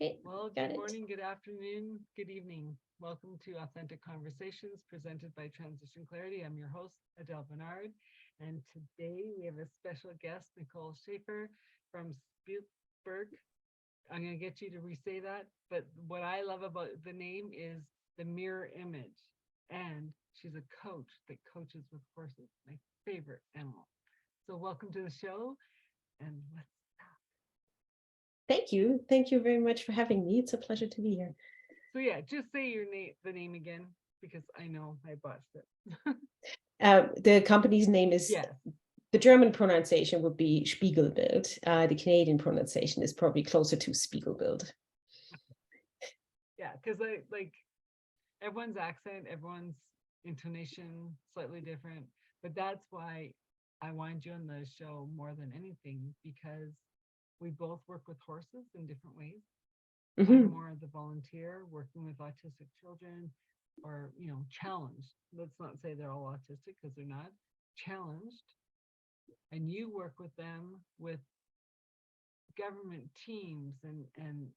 Okay, Well, got good it. morning, good afternoon, good evening. Welcome to Authentic Conversations presented by Transition Clarity. I'm your host, Adele Bernard. And today we have a special guest, Nicole Schaefer from Spiegelbild. I'm going to get you to re-say that. But what I love about the name is the mirror image. And she's a coach that coaches with horses, my favorite animal. So welcome to the show. And let's Thank you. Thank you very much for having me. It's a pleasure to be here. So yeah, just say your name, the name again, because I know I botched it. The company's name is, Yes. the German pronunciation would be Spiegelbild. The Canadian pronunciation is probably closer to Spiegelbild. Yeah, because I like everyone's accent, everyone's intonation slightly different, but that's why I wanted you on the show more than anything because we both work with horses in different ways. I'm Mm-hmm. more the volunteer working with autistic children or, challenged. Let's not say they're all autistic because they're not challenged. And you work with them with government teams and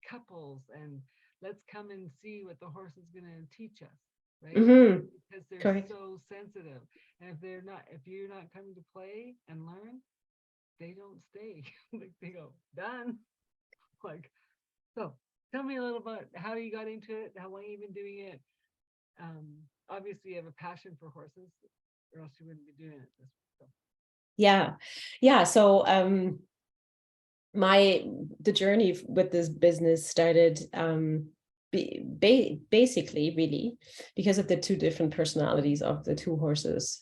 couples and let's come and see what the horse is going to teach us, right? Mm-hmm. Because they're Correct. so sensitive, and if you're not coming to play and learn, they don't stay. Like they go done. Like, so tell me a little about how you got into it, how long you've been doing it. Obviously you have a passion for horses or else you wouldn't be doing it this way. So. Yeah. So the journey with this business started basically really because of the two different personalities of the two horses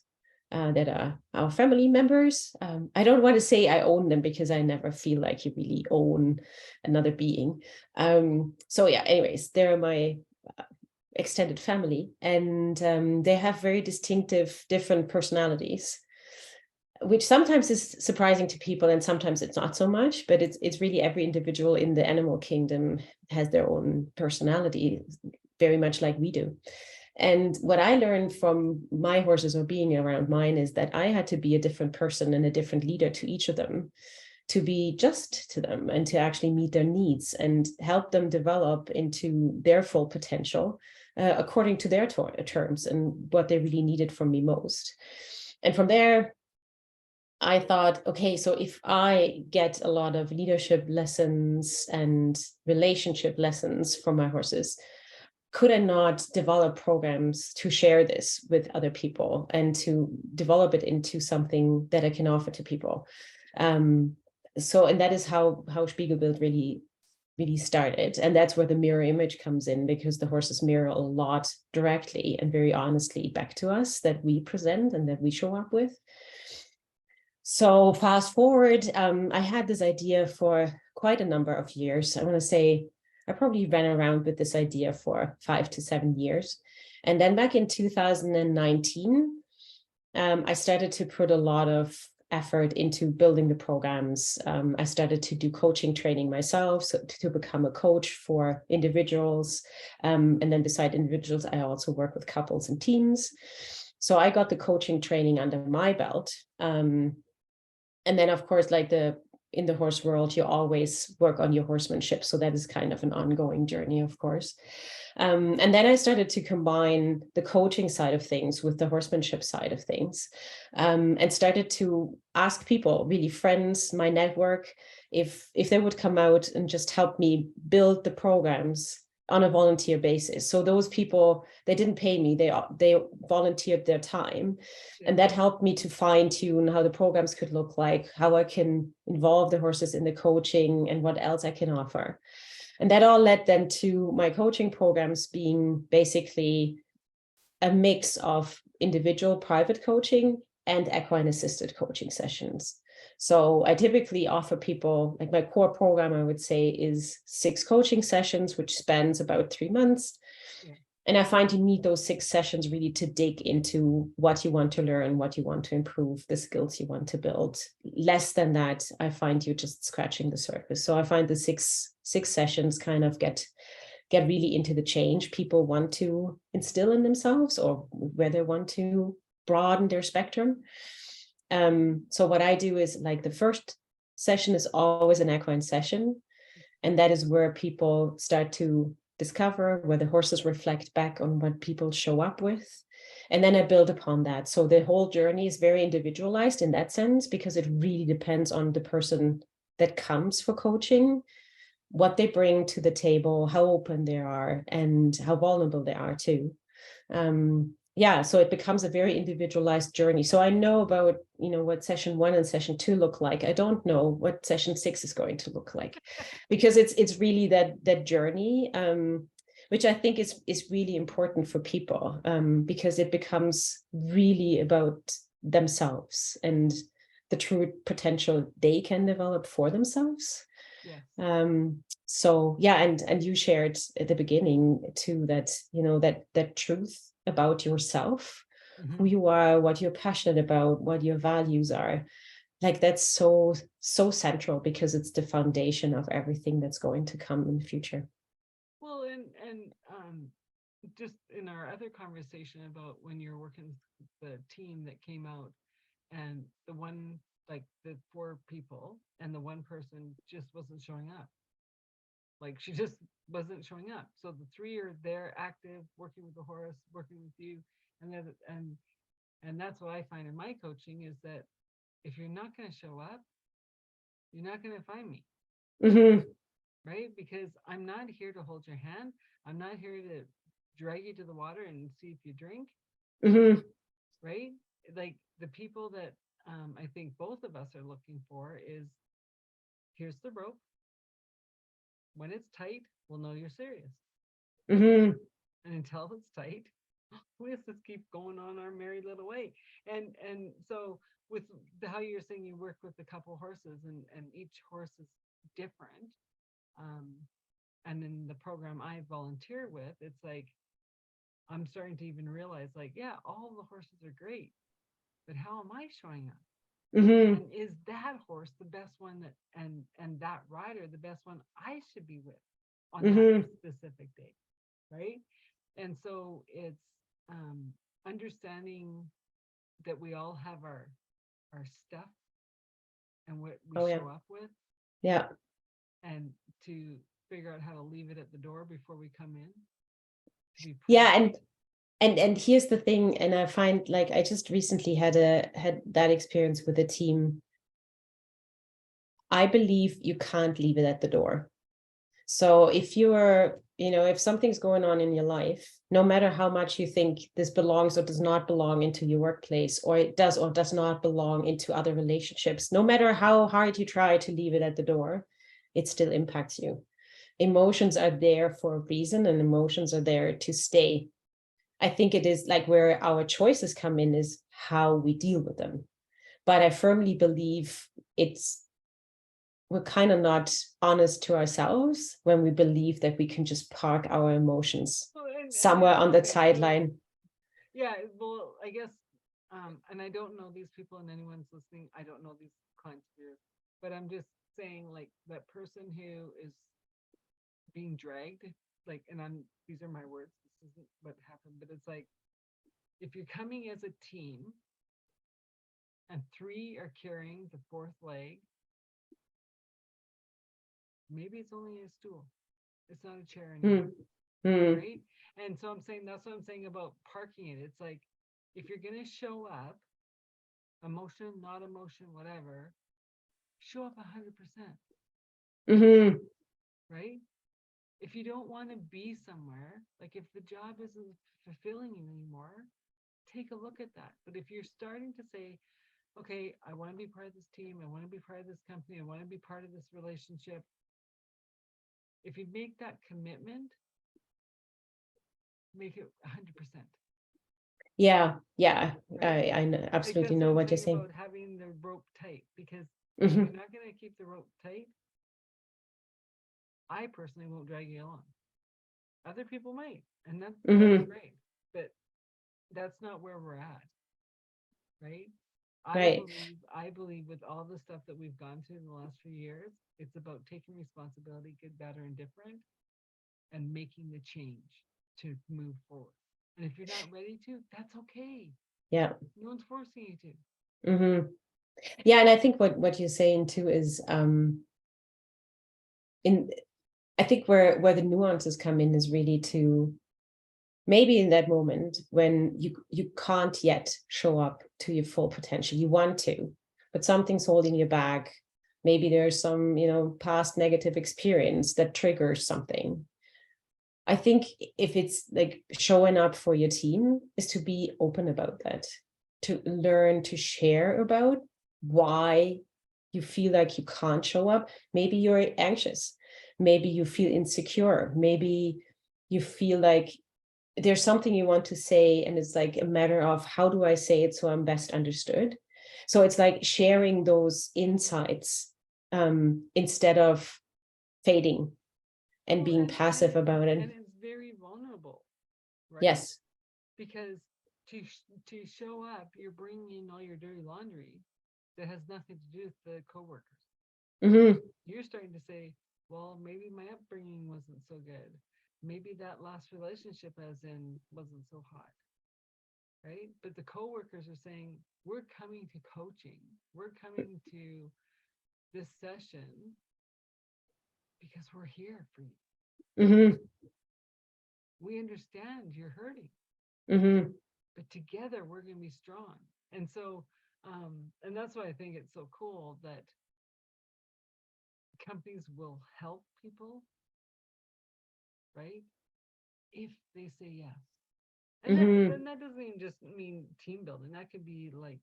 that are our family members. I don't want to say I own them because I never feel like you really own another being. So yeah, anyways, they're my extended family, and they have very distinctive different personalities, which sometimes is surprising to people and sometimes it's not so much, but it's really every individual in the animal kingdom has their own personality, very much like we do. And what I learned from my horses or being around mine is that I had to be a different person and a different leader to each of them, to be just to them and to actually meet their needs and help them develop into their full potential according to their terms and what they really needed from me most. And from there, I thought, okay, so if I get a lot of leadership lessons and relationship lessons from my horses, could I not develop programs to share this with other people and to develop it into something that I can offer to people? And that is how Spiegelbild really started. And that's where the mirror image comes in, because the horses mirror a lot directly and very honestly back to us that we present and that we show up with. So fast forward, I had this idea for quite a number of years. I want to say I probably ran around with this idea for 5 to 7 years. And then back in 2019, I started to put a lot of effort into building the programs. I started to do coaching training myself, so to become a coach for individuals. And then beside individuals, I also work with couples and teams. So I got the coaching training under my belt. And then, of course, in the horse world, you always work on your horsemanship. So that is kind of an ongoing journey, of course. And then I started to combine the coaching side of things with the horsemanship side of things, and started to ask people, really friends, my network, if they would come out and just help me build the programs on a volunteer basis. So those people, they didn't pay me, they volunteered their time. Yeah. And that helped me to fine tune how the programs could look like, how I can involve the horses in the coaching and what else I can offer. And that all led then to my coaching programs being basically a mix of individual private coaching and equine assisted coaching sessions. So I typically offer people, like my core program, I would say, is 6 coaching sessions, which spans about 3 months. Yeah. And I find you need those 6 sessions really to dig into what you want to learn, what you want to improve, the skills you want to build. Less than that, I find you just scratching the surface. So I find the six sessions kind of get really into the change people want to instill in themselves, or where they want to broaden their spectrum. So what I do is, like, the first session is always an equine session. And that is where people start to discover, where the horses reflect back on what people show up with. And then I build upon that. So the whole journey is very individualized in that sense, because it really depends on the person that comes for coaching, what they bring to the table, how open they are, and how vulnerable they are too. Yeah, so it becomes a very individualized journey. So I know about, what session 1 and session 2 look like. I don't know what session 6 is going to look like, because it's really that journey, which I think is really important for people, because it becomes really about themselves and the true potential they can develop for themselves. Yes. So yeah, and you shared at the beginning too that, that truth about yourself, who you are, what you're passionate about, what your values are. Like that's so central, because it's the foundation of everything that's going to come in the future. Well, and just in our other conversation about when you're working with the team that came out, and the one, like the 4 people, and the one person just wasn't showing up. Like she just wasn't showing up. So the 3 are there, active, working with the horse, working with you, and that's what I find in my coaching, is that if you're not going to show up, you're not going to find me. Right? Because I'm not here to hold your hand. I'm not here to drag you to the water and see if you drink. Right? Like the people that I think both of us are looking for is, here's the rope. When it's tight, we'll know you're serious. And until it's tight, let's just keep going on our merry little way. And so with how you're saying you work with a couple horses, and each horse is different. And in the program I volunteer with, it's like I'm starting to even realize, like, yeah, all the horses are great, but how am I showing up? And is that horse the best one, that and that rider the best one I should be with on that specific day, right? And so it's understanding that we all have our stuff and what we show up with. Yeah. And to figure out how to leave it at the door before we come in. Yeah, and here's the thing, and I find, like, I just recently had that experience with a team. I believe you can't leave it at the door. So if you're, if something's going on in your life, no matter how much you think this belongs or does not belong into your workplace, or it does or does not belong into other relationships, no matter how hard you try to leave it at the door, it still impacts you. Emotions are there for a reason, and emotions are there to stay. I think it is like where our choices come in is how we deal with them. But I firmly believe we're kind of not honest to ourselves when we believe that we can just park our emotions somewhere on the sideline. Yeah, well, I guess, and I don't know these people, and anyone's listening, I don't know these clients of yours, but I'm just saying, like, that person who is being dragged, like, and these are my words, this isn't what happened, but it's like, if you're coming as a team and 3 are carrying the 4th leg, maybe it's only a stool. It's not a chair anymore. Right? And so I'm saying, that's what I'm saying about parking it. It's like, if you're going to show up, emotion, not emotion, whatever, show up 100%. Right? If you don't want to be somewhere, like if the job isn't fulfilling you anymore, take a look at that. But if you're starting to say, okay, I want to be part of this team, I want to be part of this company, I want to be part of this relationship, if you make that commitment, make it 100%. Yeah, right? I absolutely know what you're saying about having the rope tight, because if you're not going to keep the rope tight, I personally won't drag you along. Other people might, and that's great, but that's not where we're at, right? I believe with all the stuff that we've gone through in the last few years, it's about taking responsibility, good, better, and different, and making the change to move forward. And if you're not ready to, that's okay. Yeah. No one's forcing you to. Yeah, and I think what you're saying too is in I think where the nuances come in is really to maybe in that moment when you can't yet show up to your full potential. You want to, but something's holding you back. Maybe there's some, past negative experience that triggers something. I think if it's like showing up for your team is to be open about that, to learn to share about why you feel like you can't show up. Maybe you're anxious. Maybe you feel insecure. Maybe you feel like there's something you want to say, and it's like a matter of how do I say it so I'm best understood. So it's like sharing those insights instead of fading and Well, being passive about it. and it's very vulnerable, right? Yes. Because to show up, you're bringing in all your dirty laundry that has nothing to do with the coworkers. Mm-hmm. You're starting to say, well, maybe my upbringing wasn't so good. Maybe that last relationship as in wasn't so hot, right? But the coworkers are saying, we're coming to coaching. We're coming to this session because we're here for you. Mm-hmm. We understand you're hurting, Mm-hmm. but together we're going to be strong. And so, and that's why I think it's so cool that companies will help people, right? If they say yes. And Mm-hmm. then that doesn't even just mean team building. That could be like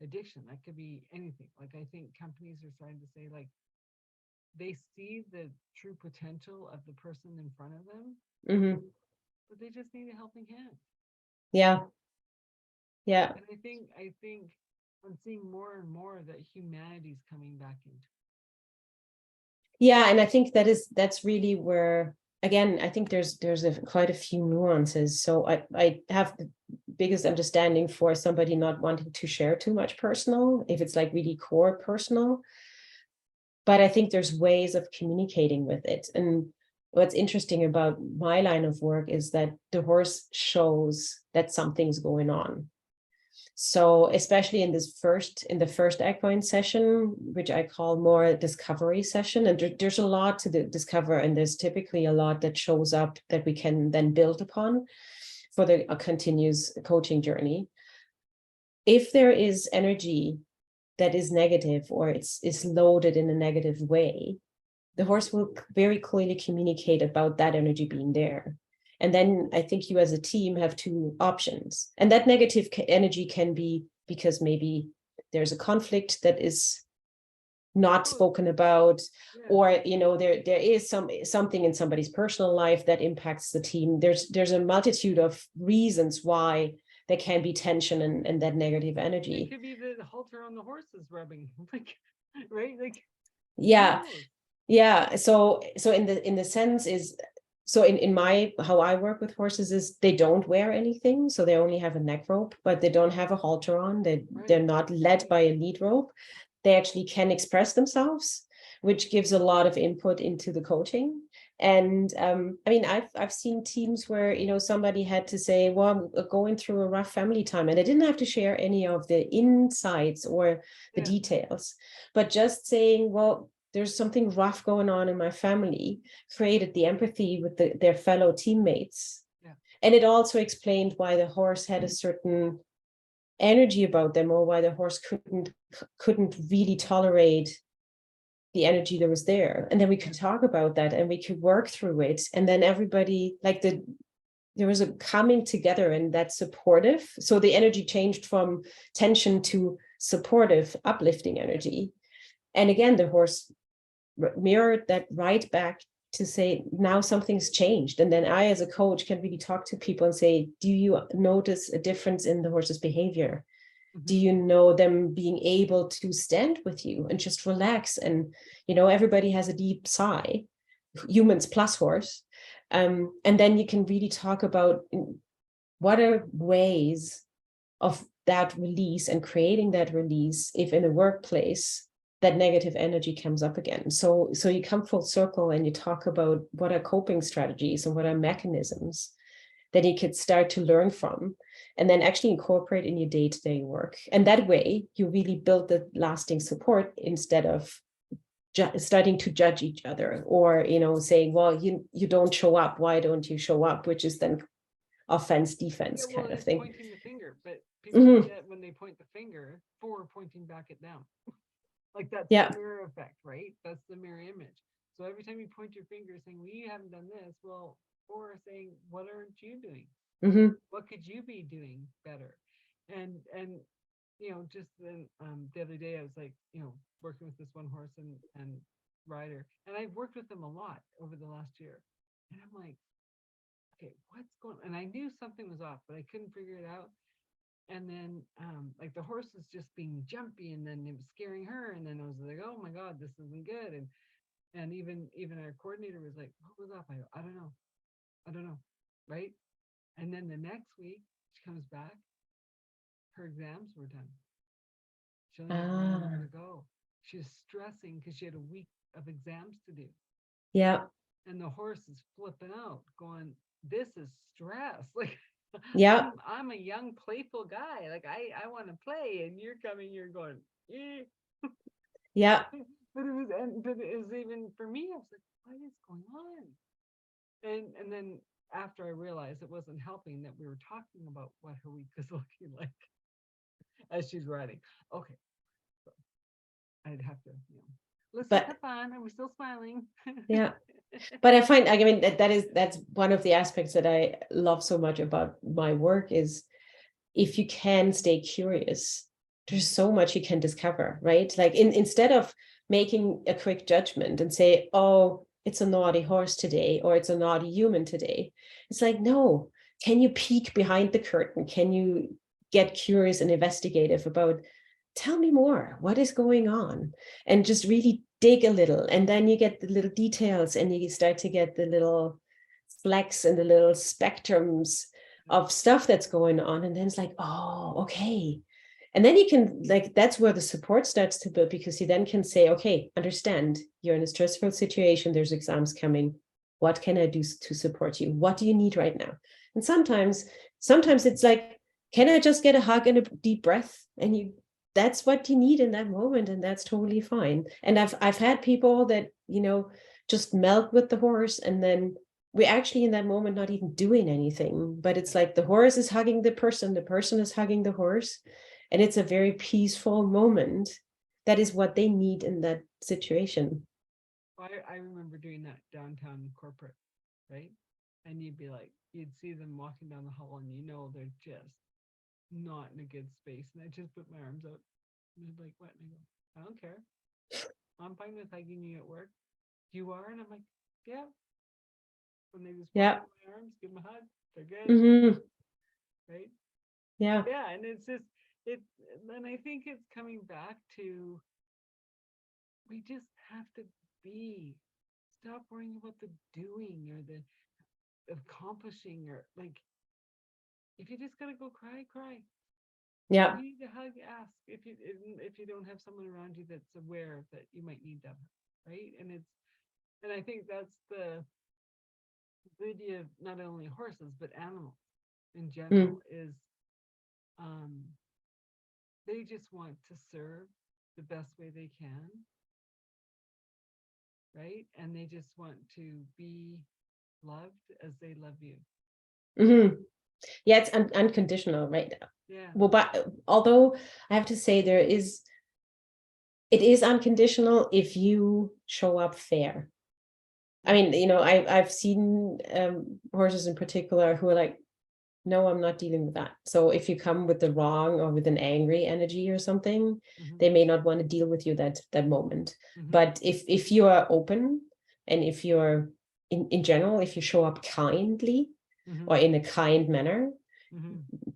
addiction. That could be anything. Like I think companies are starting to say like they see the true potential of the person in front of them, Mm-hmm. but they just need a helping hand. Yeah. Yeah. And I think I'm seeing more and more that humanity's coming back into. Yeah. And I think that's really where, again, I think there's quite a few nuances. So I have the biggest understanding for somebody not wanting to share too much personal, if it's like really core personal. But I think there's ways of communicating with it. And what's interesting about my line of work is that the horse shows that something's going on. So especially in the first equine session, which I call more a discovery session, and there's a lot to discover, and there's typically a lot that shows up that we can then build upon for the continuous coaching journey. If there is energy that is negative or is loaded in a negative way, the horse will very clearly communicate about that energy being there. And then I think you as a team have two options. And that negative energy can be because maybe there's a conflict that is not spoken about, Yeah. or there is something in somebody's personal life that impacts the team. There's a multitude of reasons why there can be tension and that negative energy. It could be the halter on the horse is rubbing, like, right? Like, yeah. So in the sense is, so in my, how I work with horses is they don't wear anything. So they only have a neck rope, but they don't have a halter on. They're not led by a lead rope. They actually can express themselves, which gives a lot of input into the coaching. And I mean, I've seen teams where, somebody had to say, well, I'm going through a rough family time, and I didn't have to share any of the insights or the details, but just saying, well, there's something rough going on in my family, created the empathy with their fellow teammates. Yeah. And it also explained why the horse had a certain energy about them, or why the horse couldn't really tolerate the energy that was there. And then we could talk about that and we could work through it. And then everybody, like there was a coming together, and that's supportive. So the energy changed from tension to supportive, uplifting energy. And again, the horse mirrored that right back to say, now something's changed. And then I, as a coach, can really talk to people and say, do you notice a difference in the horse's behavior? Mm-hmm. Do you know them being able to stand with you and just relax? And, everybody has a deep sigh, humans plus horse. And then you can really talk about what are ways of that release and creating that release if in a workplace that negative energy comes up again. So you come full circle and you talk about what are coping strategies and what are mechanisms that you could start to learn from, and then actually incorporate in your day-to-day work. And that way you really build the lasting support instead of starting to judge each other, or saying, well, you don't show up, why don't you show up, which is then offense defense well, kind of it's thing. pointing the finger, but people forget when they point the finger for pointing back at them. Like that's Yeah. the mirror effect, right? That's the mirror image. So every time you point your finger saying, well, you haven't done this, well, or saying, what aren't you doing? What could you be doing better? And just then the other day I was like, working with this one horse and rider, and I've worked with them a lot over the last year. And I'm like, okay, what's going on? And I knew something was off, but I couldn't figure it out. And then like the horse was just being jumpy, and then it was scaring her, and then I was like, oh my god, this isn't good. And even our coordinator was like, what was up? I don't know, right? And then the next week she comes back, her exams were done, she only had one more to go. She was stressing because she had a week of exams to do. Yeah. And the horse is flipping out, going, this is stress. Like, Yeah. I'm a young, playful guy. Like, I want to play, and you're going, eh. Yeah. But it was even for me, I was like, what is going on? And then after I realized it wasn't helping, that we were talking about what her week is looking like as she's riding. Okay. So I'd have to, let's just have fun. Are we still smiling? Yeah. But I mean, that's one of the aspects that I love so much about my work, is if you can stay curious, there's so much you can discover, right? Like instead of making a quick judgment and say, oh, it's a naughty horse today, or it's a naughty human today. It's like, no, can you peek behind the curtain? Can you get curious and investigative about, tell me more, what is going on? And just really dig a little. And then you get the little details, and you start to get the little flecks and the little spectrums of stuff that's going on. And then it's like, oh, okay. And then you can, like, that's where the support starts to build, because you then can say, okay, understand, you're in a stressful situation, there's exams coming, what can I do to support you? What do you need right now? And sometimes it's like, can I just get a hug and a deep breath? And that's what you need in that moment, and that's totally fine. And I've had people that just melt with the horse, and then we're actually in that moment not even doing anything, but it's like the horse is hugging the person is hugging the horse, and it's a very peaceful moment. That is what they need in that situation. I remember doing that downtown corporate, right? And you'd see them walking down the hall, and they're just not in a good space. And I just put my arms out, and they're like, what? And I go, I don't care. I'm fine with hugging you at work. You are? And I'm like, yeah. When they just walk in my arms, give them a hug. They're good. Right? Yeah. Yeah. And it's just, and I think it's coming back to, we just have to stop worrying about the doing or the accomplishing, or like, if you just gotta go cry. Yeah. You need to hug, ask if you don't have someone around you that's aware that you might need them, right? And I think that's the beauty of not only horses but animals in general, is they just want to serve the best way they can, right? And they just want to be loved as they love you. Yeah, it's unconditional, right? Yeah. Well, but although I have to say it is unconditional if you show up fair. I mean, I've seen horses in particular who are like, no, I'm not dealing with that. So if you come with the wrong or with an angry energy or something, they may not want to deal with you that moment. But if you are open, and if you're in general, if you show up kindly or in a kind manner,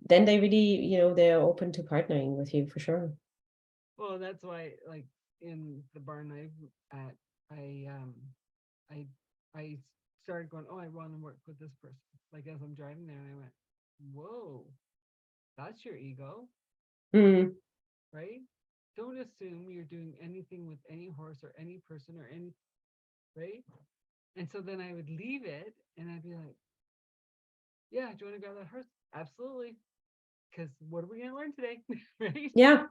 then they really, they're open to partnering with you for sure. Well, that's why, like, in the barn at, I started going, oh, I want to work with this person. Like, as I'm driving there, and I went, whoa, that's your ego, right? Don't assume you're doing anything with any horse or any person or any, right? And so then I would leave it, and I'd be like, yeah, do you want to grab that horse? Absolutely. Because what are we going to learn today? Right? Yeah.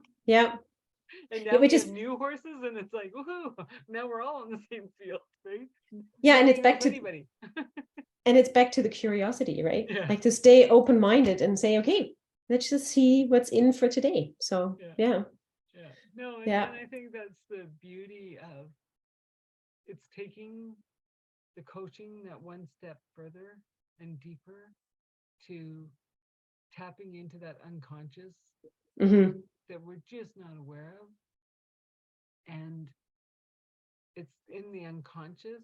And now Yeah, we which have is, new horses, and it's like, woohoo! Now we're all in the same field, right? yeah, and Nobody knows anybody. it's back to the curiosity, right? Yeah, Like to stay open-minded and say, okay, let's just see what's in for today. So yeah, yeah, yeah. No, yeah, and I think that's the beauty of it's taking the coaching that one step further and deeper to tapping into that unconscious hmm, that we're just not aware of. And it's in the unconscious,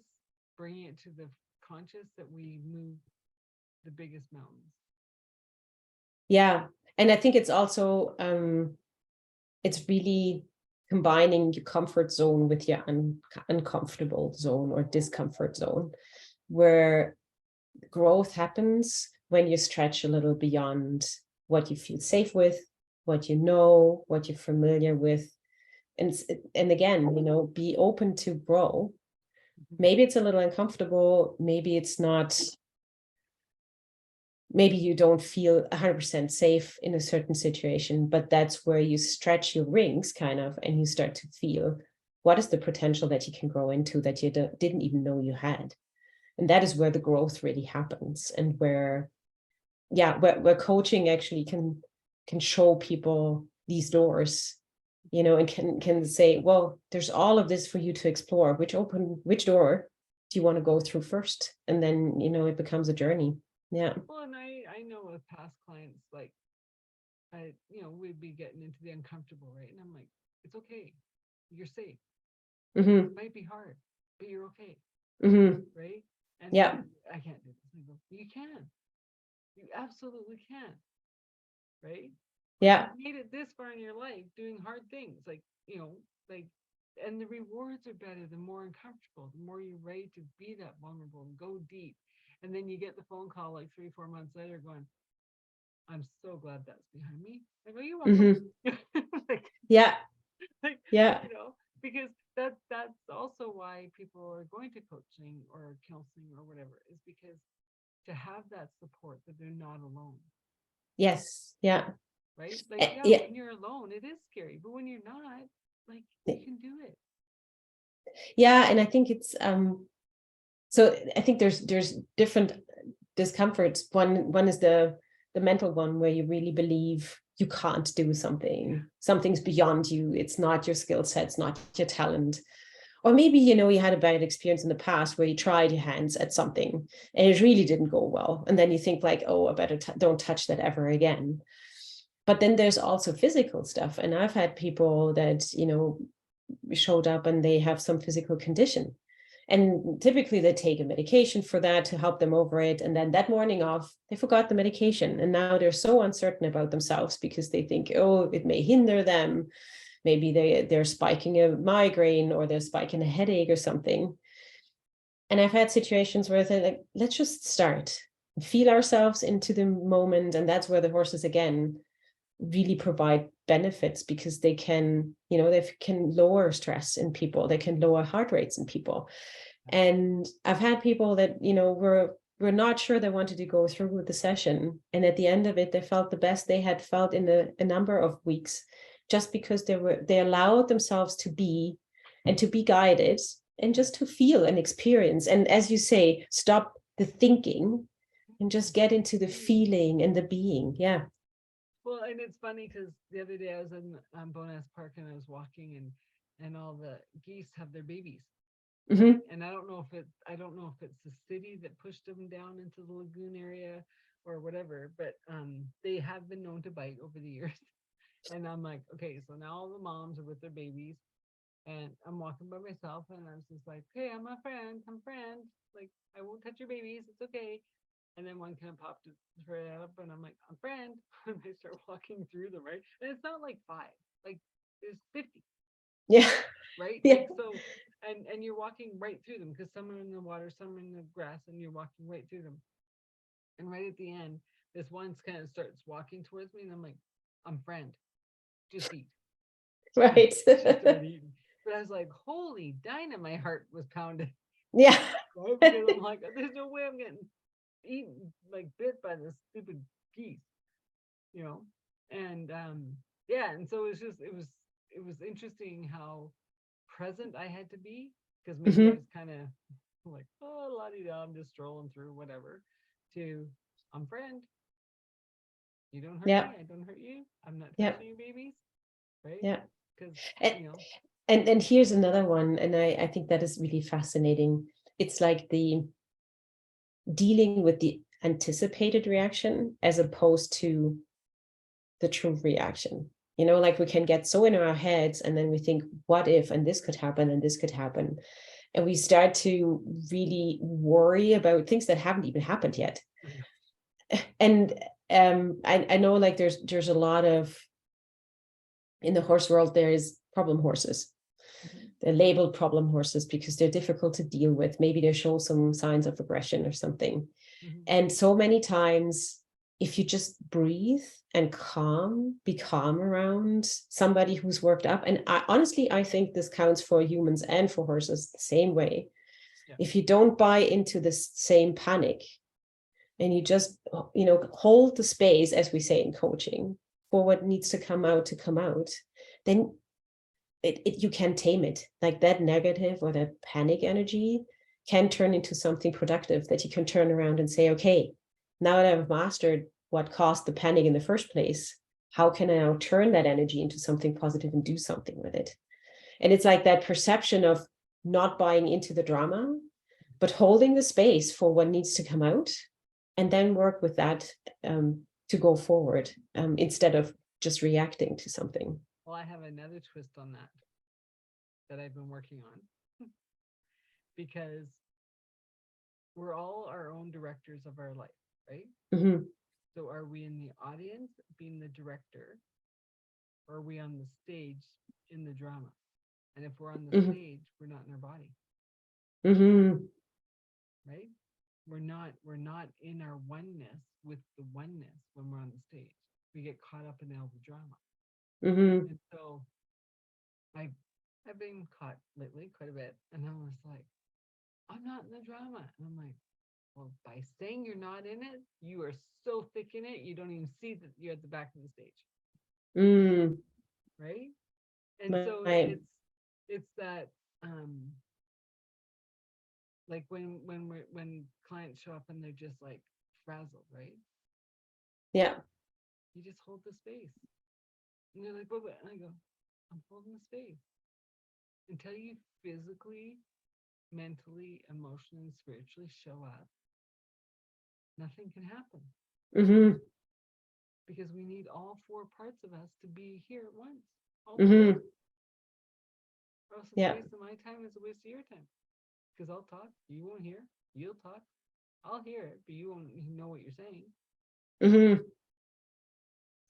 bringing it to the conscious, that we move the biggest mountains. yeah. And I think it's also it's really combining your comfort zone with your uncomfortable zone or discomfort zone, where growth happens when you stretch a little beyond what you feel safe with, what you know, what you're familiar with. And again, be open to grow. Maybe it's a little uncomfortable, maybe it's not, maybe you don't feel 100% safe in a certain situation, but that's where you stretch your wings kind of, and you start to feel what is the potential that you can grow into that you didn't even know you had. And that is where the growth really happens, and where, yeah, where coaching actually can show people these doors, and can say, well, there's all of this for you to explore. Which door do you want to go through first? And then, it becomes a journey. Yeah. Well, and I know with past clients, like we'd be getting into the uncomfortable, right? And I'm like, it's okay. You're safe. Mm-hmm. It might be hard, but you're okay, Mm-hmm. right? And Yeah. I can't do this. And I go, you can. You absolutely can, right? Like Yeah. you've made it this far in your life doing hard things, like like, and the rewards are better the more uncomfortable, the more you're ready to be that vulnerable and go deep. And then you get the phone call like 3-4 months later, going, "I'm so glad that's behind me." I go, "You're welcome." Mm-hmm. like, Yeah. like, Yeah. because that's also why people are going to coaching or counseling or whatever, is because to have that support that they're not alone. Yes. Yeah. Right? Like, yeah, Yeah. when you're alone, it is scary, but when you're not, like, you can do it. Yeah. And I think it's so I think there's different discomforts. One is the mental one, where you really believe you can't do something. Something's beyond you. It's not your skill set, it's not your talent. Or maybe, you had a bad experience in the past where you tried your hands at something and it really didn't go well. And then you think like, oh, I better don't touch that ever again. But then there's also physical stuff. And I've had people that, showed up and they have some physical condition. And typically they take a medication for that to help them over it. And then that morning off, they forgot the medication. And now they're so uncertain about themselves because they think, oh, it may hinder them. Maybe they're spiking a migraine or they're spiking a headache or something. And I've had situations where they're like, let's just start, feel ourselves into the moment. And that's where the horses, again, really provide benefits, because they can lower stress in people, they can lower heart rates in people. And I've had people that were not sure they wanted to go through with the session, and at the end of it they felt the best they had felt in a number of weeks, just because they allowed themselves to be, and to be guided, and just to feel and experience, and as you say, stop the thinking and just get into the feeling and the being. Yeah. Well, and it's funny because the other day I was in Bonas Park and I was walking, and all the geese have their babies. Mm-hmm. And I don't know if it's the city that pushed them down into the lagoon area or whatever, but they have been known to bite over the years. And I'm like, okay, so now all the moms are with their babies, and I'm walking by myself, and I was just like, hey, I'm friend. Like, I won't touch your babies. It's okay. And then one kind of popped its head up, and I'm like, I'm friend. And I start walking through them, right? And it's not like five, like there's 50, Yeah. right? Yeah. Like, so, and you're walking right through them because some are in the water, some are in the grass, and you're walking right through them. And right at the end, this one kind of starts walking towards me, and I'm like, I'm friend, just eat. Right. She started eating. But I was like, holy Dinah, my heart was pounding. Yeah. Right? Because I'm like, there's no way I'm getting eaten, like bit by this stupid geese, you know? And yeah, and so it it was interesting how present I had to be, because maybe I Mhm. was kind of like, oh, la-di-da, I'm just strolling through whatever, to, I'm friend, you don't hurt Yeah, me, I don't hurt you, I'm not yeah, touching your babies, right? yeah. Because, And, you know, and here's another one, and I think that is really fascinating. It's like the dealing with the anticipated reaction as opposed to the true reaction. Like we can get so in our heads and then we think, what if, and this could happen, and this could happen. And we start to really worry about things that haven't even happened yet. I know. And I know like there's a lot of, in the horse world, there is problem horses. Mhm. They're labeled problem horses because they're difficult to deal with. Maybe they show some signs of aggression or something. Mhm. And so many times, if you just breathe and be calm around somebody who's worked up, and honestly, I think this counts for humans and for horses the same way. Yeah. If you don't buy into the same panic and you just, hold the space, as we say in coaching, for what needs to come out, then you can tame it. Like that negative or that panic energy can turn into something productive that you can turn around and say, okay, now that I've mastered what caused the panic in the first place, how can I now turn that energy into something positive and do something with it? And it's like that perception of not buying into the drama, but holding the space for what needs to come out, and then work with that, to go forward, instead of just reacting to something. Well, I have another twist on that I've been working on, because we're all our own directors of our life, right? Mm-hmm. So are we in the audience being the director, or are we on the stage in the drama? And if we're on the Mm-hmm. stage, we're not in our body, Mm-hmm. right? We're not in our oneness with the oneness when we're on the stage. We get caught up in all the drama. Mm-hmm. And so I I've been caught lately quite a bit. And I was like, I'm not in the drama. And I'm like, well, by saying you're not in it, you are so thick in it, you don't even see that you're at the back of the stage. Mm. Right. And so Right. it's that, like when clients show up and they're just like frazzled, right? Yeah. You just hold the space. And they're like, what? And I go, I'm holding the space until you physically, mentally, emotionally, and spiritually show up. Nothing can happen, Mm-hmm. because we need all four parts of us to be here at once. All four. Mm-hmm. Or else it's a Yeah. waste of my time, it's a waste of your time. Because I'll talk, you won't hear. You'll talk, I'll hear it, but you won't know what you're saying. Mm-hmm.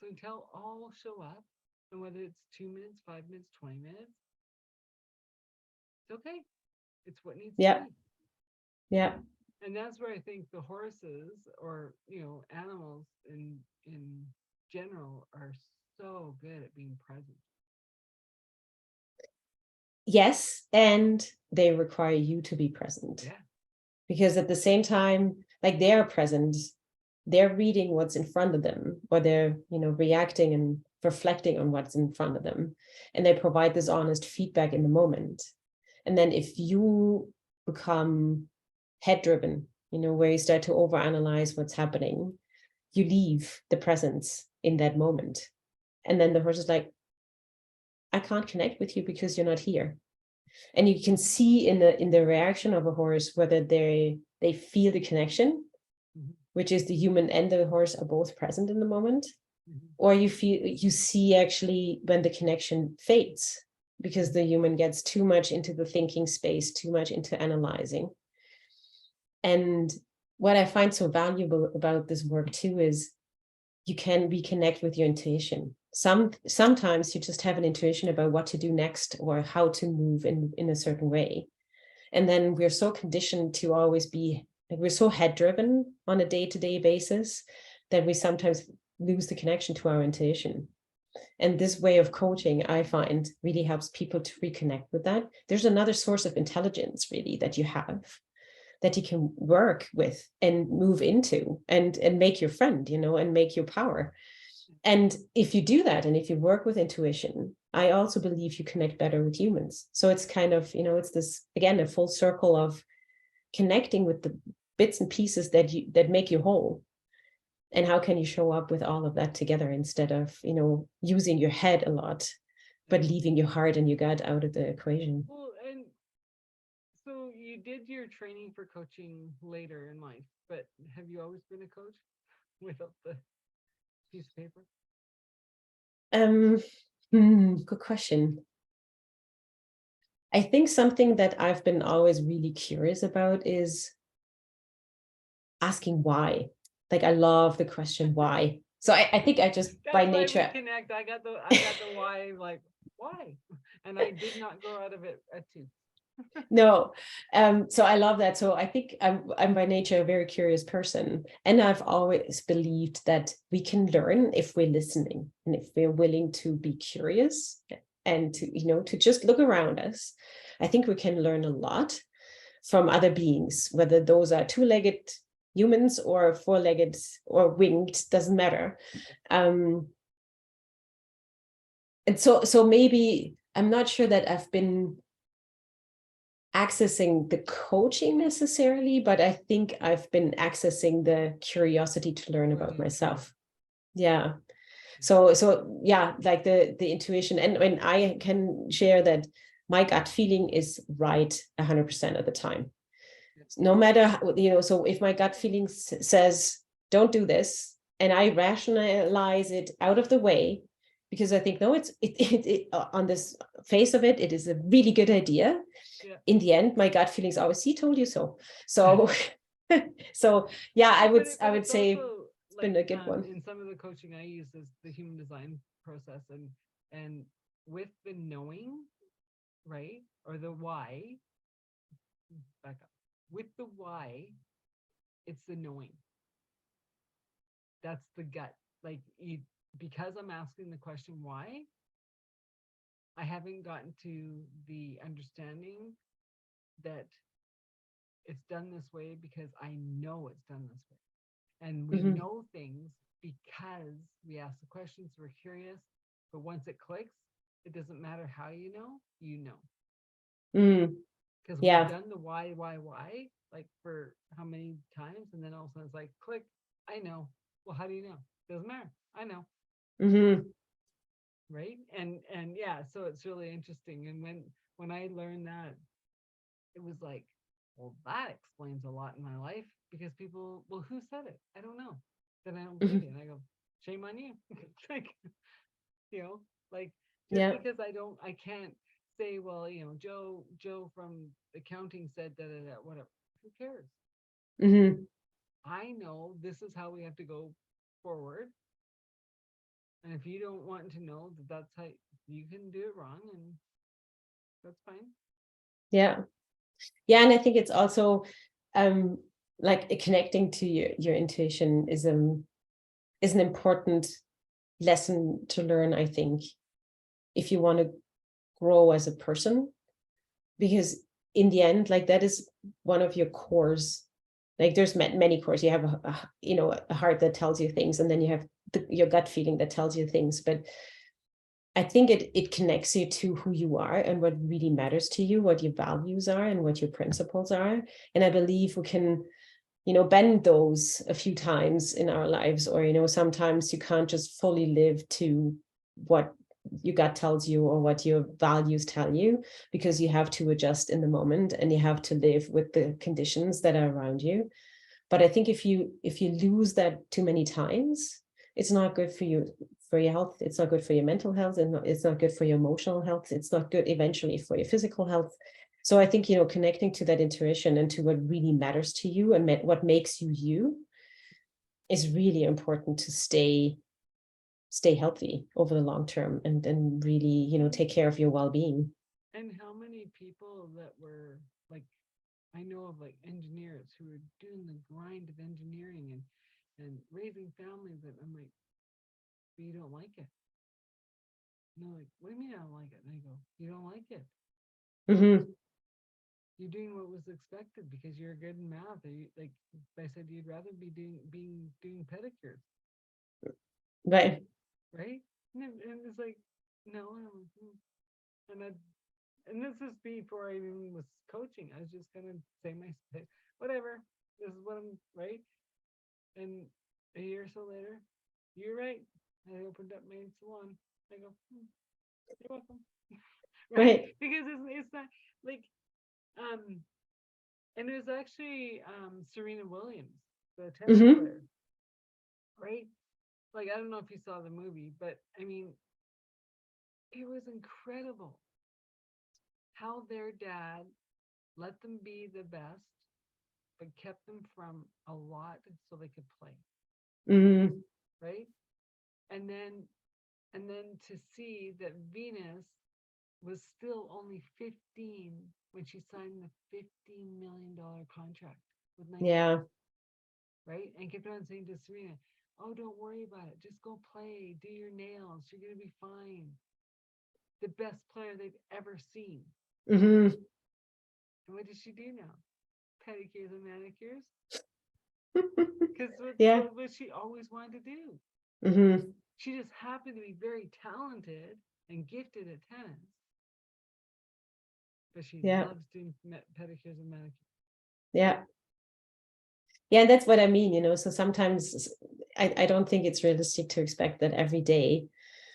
So until all show up, and whether it's 2 minutes, 5 minutes, 20 minutes, it's okay. It's what needs to Yeah. be. Yeah. And that's where I think the horses, or animals in general, are so good at being present. Yes. And they require you to be present, Yeah. because at the same time, like they are present, they're reading what's in front of them, or they're, reacting and reflecting on what's in front of them. And they provide this honest feedback in the moment. And then if you become head driven, where you start to overanalyze what's happening, you leave the presence in that moment. And then the horse is like, I can't connect with you because you're not here. And you can see in the reaction of a horse whether they feel the connection, Mhm. which is the human and the horse are both present in the moment, Mhm. or you see actually when the connection fades because the human gets too much into the thinking space, too much into analyzing. And what I find so valuable about this work too is you can reconnect with your intuition. Sometimes you just have an intuition about what to do next or how to move in a certain way. And then we're so conditioned to always be like, we're so head driven on a day-to-day basis that we sometimes lose the connection to our intuition. And this way of coaching, I find, really helps people to reconnect with that. There's another source of intelligence really that you have, that you can work with and move into and make your friend, and make your power. And if you do that, and if you work with intuition, I also believe you connect better with humans. So it's kind of, it's this, again, a full circle of connecting with the bits and pieces that make you whole. And how can you show up with all of that together instead of, using your head a lot, but leaving your heart and your gut out of the equation? Well, and so you did your training for coaching later in life, but have you always been a coach without the piece of paper? Good question. I think something that I've been always really curious about is asking why. Like, I love the question why. So I think I just by That's why nature. we connect. I got the why, like why, and I did not grow out of it at 2. No, so I love that. So I think I'm by nature a very curious person, and I've always believed that we can learn if we're listening and if we're willing to be curious and to just look around us. I think we can learn a lot from other beings, whether those are two-legged humans or four-legged or winged, doesn't matter. And so maybe I'm not sure that I've been accessing the coaching necessarily, but I think I've been accessing the curiosity to learn about myself. Yeah. So yeah, like the intuition. And when I can share that my gut feeling is right 100% of the time. No matter how, so if my gut feeling says, don't do this, and I rationalize it out of the way, because I think, no, it on this face of it, it is a really good idea. Yeah. In the end, my gut feelings always, he told you so. So, so yeah, I would say it's been a good one. In some of the coaching I use is the human design process, and with the knowing, right, or the why, back up. With the why, it's the knowing. That's the gut. Like because I'm asking the question why, I haven't gotten to the understanding that it's done this way because I know it's done this way. And we know things because we ask the questions, we're curious, but once it clicks, it doesn't matter how you know. Because we've done the why, like for how many times, and then all of a sudden it's like, click, I know. Well, how do you know? Doesn't matter. I know. Right. And yeah, so it's really interesting. And when I learned that, it was like, well, that explains a lot in my life, because people, well, who said it? I don't know. Then I don't believe you. And I go, shame on you. Like, like just because I can't say, well, Joe from accounting said that, whatever. Who cares? I know this is how we have to go forward. And if you don't want to know that that's how you can do it wrong, and that's fine. Yeah. And I think it's also like connecting to your intuition is an important lesson to learn, I think, if you want to grow as a person, because in the end, like, that is one of your cores. Like, there's many cores. You have a heart that tells you things, and then you have your gut feeling that tells you things. But I think it connects you to who you are and what really matters to you, what your values are and what your principles are. And I believe we can, bend those a few times in our lives, or, sometimes you can't just fully live to what your gut tells you or what your values tell you, because you have to adjust in the moment and you have to live with the conditions that are around you. But I think if you lose that too many times, it's not good for you, for your health. It's not good for your mental health, and it's not good for your emotional health. It's not good eventually for your physical health. So I think, connecting to that intuition and to what really matters to you and what makes you you is really important to stay healthy over the long term, and really, take care of your well-being. And how many people that were like, I know of like engineers who are doing the grind of engineering and raising families, that I'm like, but you don't like it. And they're like, what do you mean I don't like it? And I go, you don't like it. You're doing what was expected because you're good in math. Or like I said, you'd rather be doing pedicures. Right. Right. And it's like, no, and I, and this is before I even was coaching. I was just gonna say whatever. This is what I'm right. And a year or so later, you're right. I opened up my salon. I go, you're welcome. Right? Right. Because it's not like um and it was actually Serena Williams, the tennis Mm-hmm. player, right? Like I don't know if you saw the movie, but I mean, it was incredible how their dad let them be the best, but kept them from a lot so they could play, Mm-hmm. right? And then to see that Venus was still only 15 when she signed the $15 million contract with Nike, Yeah. right? And kept on saying to Serena, "Oh, don't worry about it. Just go play, do your nails. You're gonna be fine." The best player they've ever seen. Mm-hmm. And what does she do now? Pedicures and manicures, because Yeah. what she always wanted to do. Mm-hmm. She just happened to be very talented and gifted at tennis, but she Yeah. loves doing pedicures and manicures. Yeah. Yeah, and that's what I mean, so sometimes I don't think it's realistic to expect that every day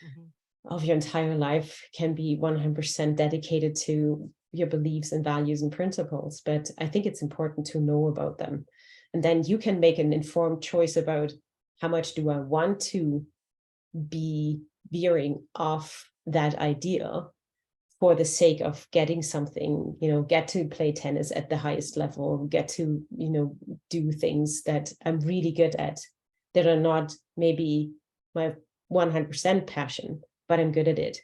Mm-hmm. of your entire life can be 100% dedicated to your beliefs and values and principles, but I think it's important to know about them. And then you can make an informed choice about how much do I want to be veering off that ideal for the sake of getting something, get to play tennis at the highest level, get to, do things that I'm really good at that are not maybe my 100% passion, but I'm good at it.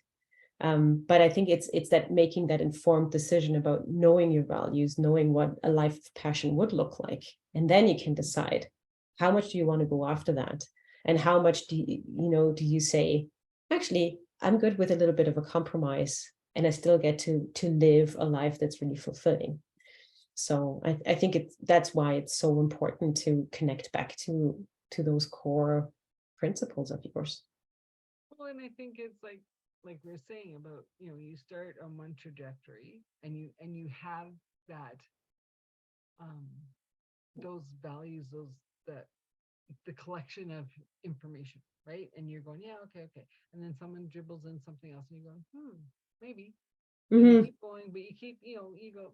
But I think it's that making that informed decision about knowing your values, knowing what a life of passion would look like. And then you can decide how much do you want to go after that? And how much do you say, actually, I'm good with a little bit of a compromise and I still get to live a life that's really fulfilling. So I think that's why it's so important to connect back to those core principles of yours. Well, and I think it's like we're saying about, you start on one trajectory and you have that um those values, those that the collection of information, right? And you're going, yeah, okay, okay. And then someone dribbles in something else and you're going, maybe. And you Mm-hmm. keep going, but you keep, you go,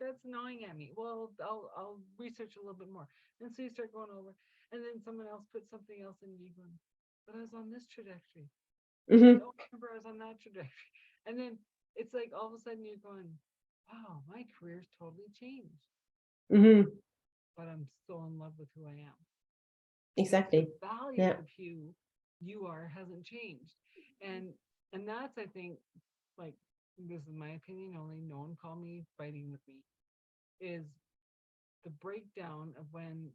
that's gnawing at me. Well, I'll research a little bit more. And so you start going over, and then someone else puts something else in, and you going, but I was on this trajectory. And Mm-hmm. oh, remember I was on that trajectory. And then it's like all of a sudden you're going, wow, my career's totally changed, Mm-hmm. but I'm still in love with who I am because the Exactly. value Yeah. of who you are hasn't changed. And and that's, I think, like, this is my opinion only, no one call me fighting with me, is the breakdown of when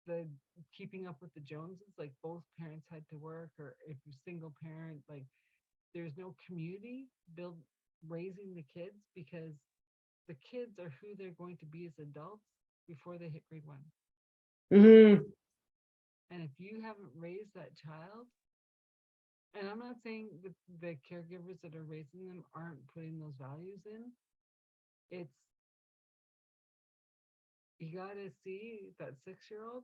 the keeping up with the Joneses, like both parents had to work, or if you're single parent, like there's no community build raising the kids, because the kids are who they're going to be as adults before they hit grade 1. Mm-hmm. And if you haven't raised that child, and I'm not saying that the caregivers that are raising them aren't putting those values in, it's, you got to see that 6-year-old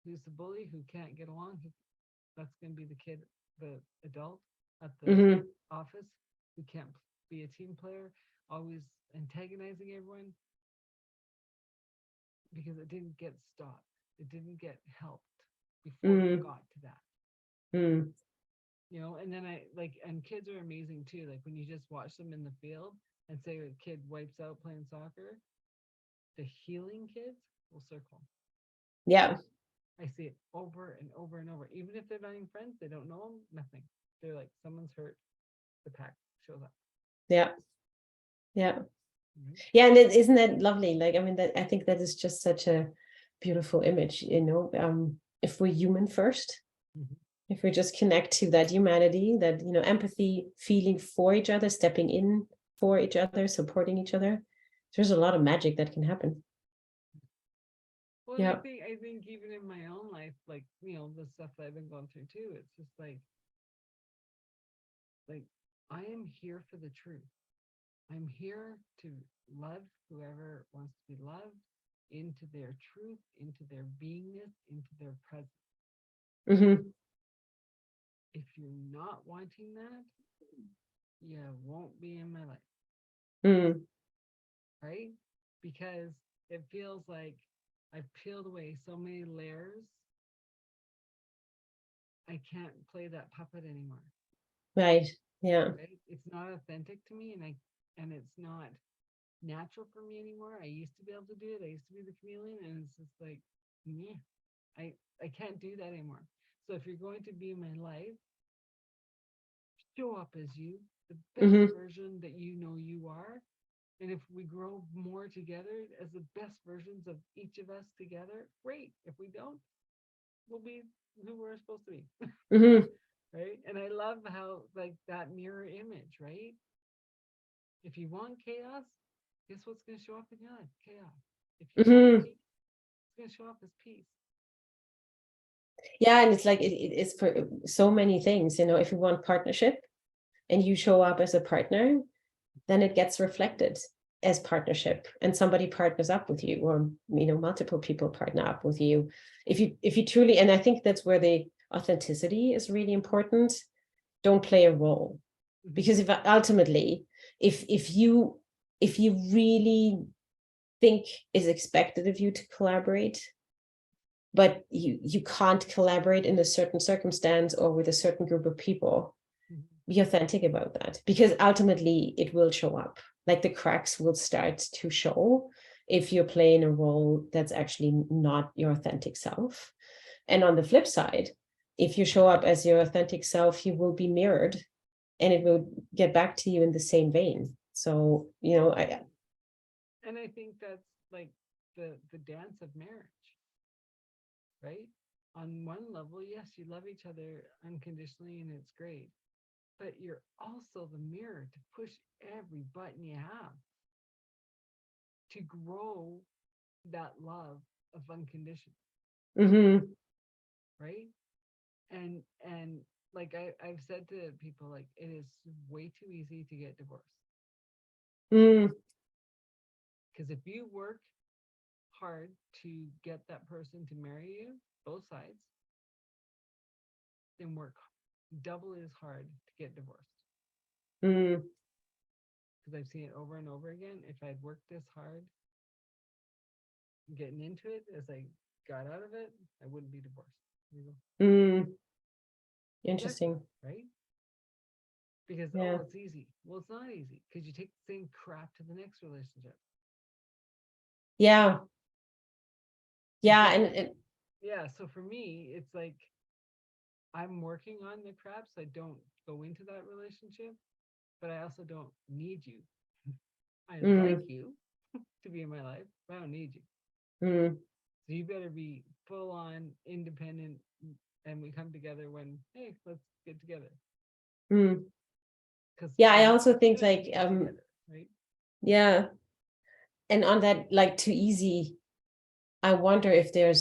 who's the bully, who can't get along, that's going to be the kid, the adult at the Mm-hmm. office who can't be a team player, always antagonizing everyone, because it didn't get stopped. It didn't get helped before it Mm-hmm. got to that. Mm-hmm. And then I like, and kids are amazing too. Like when you just watch them in the field and say a kid wipes out playing soccer, the healing kids will circle. Yeah. I see it over and over and over. Even if they're not even friends, they don't know them, nothing. They're like, someone's hurt, the pack shows up. Yeah. Yeah. Mm-hmm. Yeah. And isn't that lovely? Like, I mean, that I think that is just such a beautiful image, if we're human first, Mm-hmm. if we just connect to that humanity, that, empathy, feeling for each other, stepping in for each other, supporting each other, there's a lot of magic that can happen. Well, and Yeah. I think even in my own life, like, the stuff that I've been going through too, it's just like like, I am here for the truth. I'm here to love whoever wants to be loved into their truth, into their beingness, into their presence. Mm-hmm. If you're not wanting that, you won't be in my life. Mm. Right? Because it feels like I've peeled away so many layers. I can't play that puppet anymore. Right. Yeah. Right? It's not authentic to me, and it's not natural for me anymore. I used to be able to do it. I used to be the chameleon, and it's just like, yeah, I can't do that anymore. So if you're going to be in my life, show up as you, the best Mm-hmm. version that you know you are. And if we grow more together as the best versions of each of us together, great. If we don't, we'll be who we're supposed to be. Mm-hmm. Right. And I love how, like, that mirror image, right? If you want chaos, guess what's going to show up in your life? Chaos. If you want Mm-hmm. peace, it's going to show up as peace. Yeah, and it's like it's for so many things, you know. If you want partnership and you show up as a partner, then it gets reflected as partnership, and somebody partners up with you, or you know, multiple people partner up with you. If you truly, and I think that's where the authenticity is really important. Don't play a role, because if ultimately, if you really think is expected of you to collaborate, but you can't collaborate in a certain circumstance or with a certain group of people, be authentic about that, because ultimately it will show up. Like the cracks will start to show if you're playing a role that's actually not your authentic self. And on the flip side, if you show up as your authentic self, you will be mirrored and it will get back to you in the same vein. So, you know, And I think that's like the dance of marriage, right? On one level, yes, you love each other unconditionally and it's great, but you're also the mirror to push every button you have to grow that love of unconditional, mm-hmm. right? And like I've said to people, like, it is way too easy to get divorced. Mm. Because if you work hard to get that person to marry you, both sides, then work double as hard to get divorced. Mm. Because I've seen it over and over again. If I'd worked this hard getting into it as I got out of it, I wouldn't be divorced. Mm. Exactly. Interesting. Right? Because, Yeah. oh, it's easy. Well, it's not easy because you take the same crap to the next relationship. Yeah. Yeah. So, And yeah. So for me, it's like I'm working on the crap so I don't go into that relationship, but I also don't need you. I like mm, you to be in my life, but I don't need you. mm, So you better be full on independent, and we come together when, hey, let's get together. mm. Because Yeah, I we're not also think good like together, right? yeah. And on that, like too easy, I wonder if the